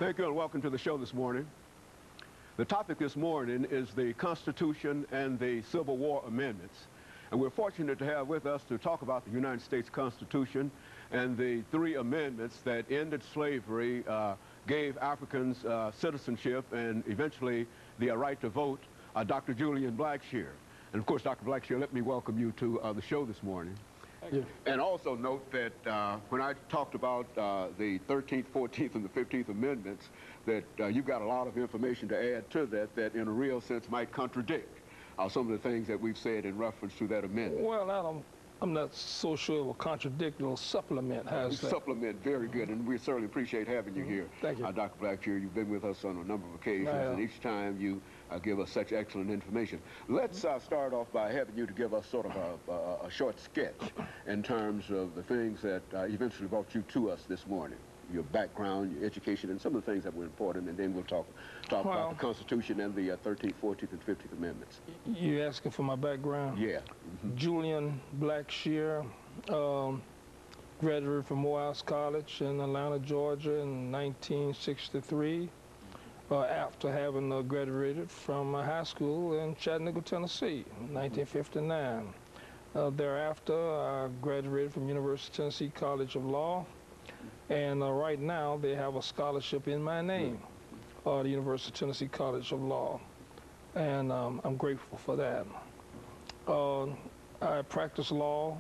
Thank you and welcome to the show this morning. The topic this morning is the Constitution and the Civil War amendments. And we're fortunate to have with us to talk about the United States Constitution and the 3 amendments that ended slavery, gave Africans citizenship, and eventually the right to vote, Dr. Julian Blackshear. And of course, Dr. Blackshear, let me welcome you to the show this morning. Thank you. And also note that when I talked about the 13th, 14th, and the 15th Amendments, that you've got a lot of information to add to that in a real sense might contradict some of the things that we've said in reference to that amendment. Well, I'm not so sure it will contradict. It'll supplement. How's that? Supplement, very good, and we certainly appreciate having you here. Thank you. Dr. Blackshear, you've been with us on a number of occasions, and each time you give us such excellent information. Let's start off by having you to give us sort of a short sketch in terms of the things that eventually brought you to us this morning. Your background, your education, and some of the things that were important, and then we'll talk about the Constitution and the 13th, 14th, and 15th Amendments. You asking for my background? Yeah. Julian Blackshear, graduated from Morehouse College in Atlanta, Georgia in 1963, after having graduated from high school in Chattanooga, Tennessee in 1959. Thereafter, I graduated from University of Tennessee College of Law. And right now, they have a scholarship in my name, the University of Tennessee College of Law. And I'm grateful for that. I practiced law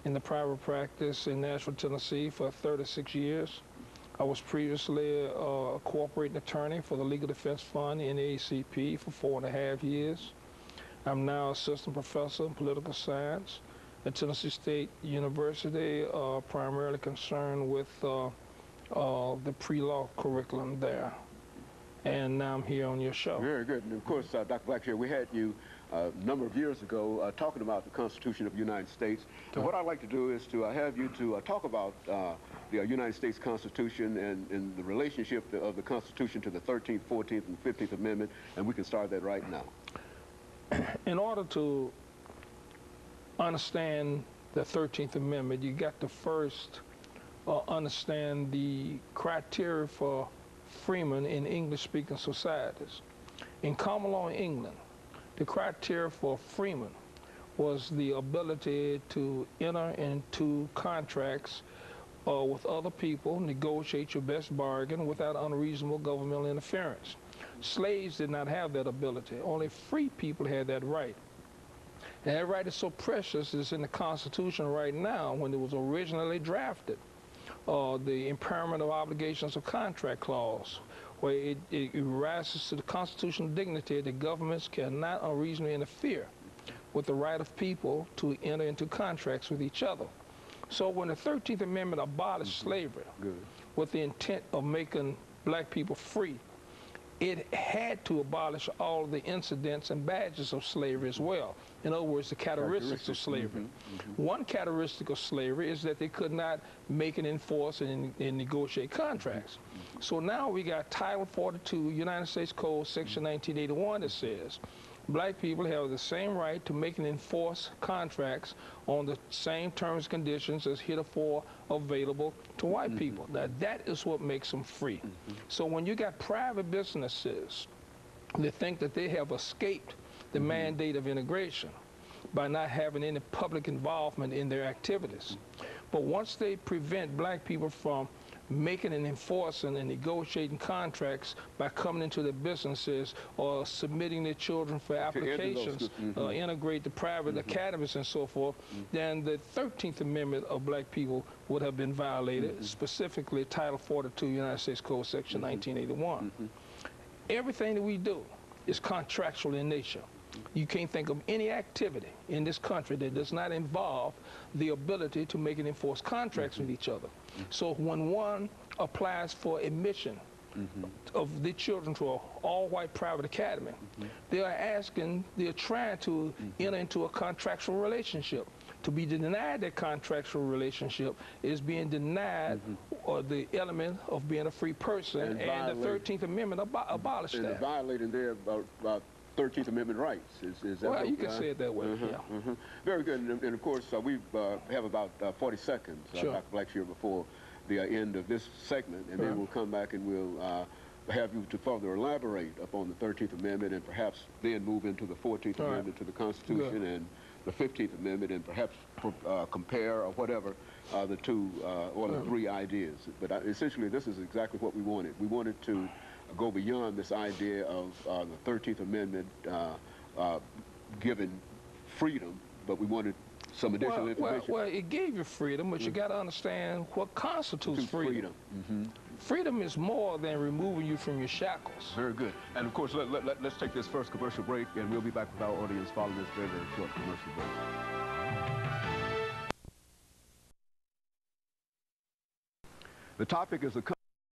in the private practice in Nashville, Tennessee for 36 years. I was previously a cooperating attorney for the Legal Defense Fund, NAACP, for 4.5 years. I'm now assistant professor in political science at Tennessee State University, primarily concerned with the pre-law curriculum there. And now I'm here on your show. Very good. And of course, Dr. Blackshear, we had you a number of years ago talking about the Constitution of the United States. And what I'd like to do is to have you to talk about the United States Constitution and the relationship of the Constitution to the 13th, 14th, and 15th Amendment, and we can start that right now. In order to understand the 13th Amendment, you got to first understand the criteria for freemen in English-speaking societies. In common law in England, the criteria for freemen was the ability to enter into contracts with other people, negotiate your best bargain without unreasonable governmental interference. Slaves did not have that ability. Only free people had that right. And that right is so precious, it's in the Constitution right now when it was originally drafted. The impairment of obligations of contract clause, where it rises to the constitutional dignity that governments cannot unreasonably interfere with the right of people to enter into contracts with each other. So when the 13th Amendment abolished slavery with the intent of making black people free, it had to abolish all of the incidents and badges of slavery as well. In other words, the characteristics of slavery. One characteristic of slavery is that they could not make and enforce and negotiate contracts. So now we got Title 42, United States Code, Section 1981, that says black people have the same right to make and enforce contracts on the same terms and conditions as heretofore available to white people. Now, that is what makes them free. So when you got private businesses that think that they have escaped the mandate of integration by not having any public involvement in their activities, but once they prevent black people from making and enforcing and negotiating contracts by coming into their businesses or submitting their children for applications, integrate the private academies and so forth, then the 13th Amendment of black people would have been violated, specifically Title 42, United States Code, Section 1981. Everything that we do is contractual in nature. You can't think of any activity in this country that does not involve the ability to make and enforce contracts with each other. So when one applies for admission of the children to an all-white private academy, they are asking, they're trying to enter into a contractual relationship. To be denied that contractual relationship is being denied the element of being a free person, and the 13th Amendment abolished that. And violating their 13th Amendment rights. Is that well, you can say it that way, Very good. And of course, we have about 40 seconds, Dr. Blackshear, before the end of this segment, and then we'll come back and we'll have you to further elaborate upon the 13th Amendment and perhaps then move into the 14th Amendment to the Constitution and the 15th Amendment and perhaps compare or whatever the two or the three ideas. But essentially, this is exactly what we wanted. We wanted to go beyond this idea of the 13th Amendment giving freedom, but we wanted some additional information. Well, it gave you freedom, but you got to understand what constitutes freedom. Freedom is more than removing you from your shackles. Very good. And of course, let's take this first commercial break, and we'll be back with our audience following this very, very short commercial break. The topic is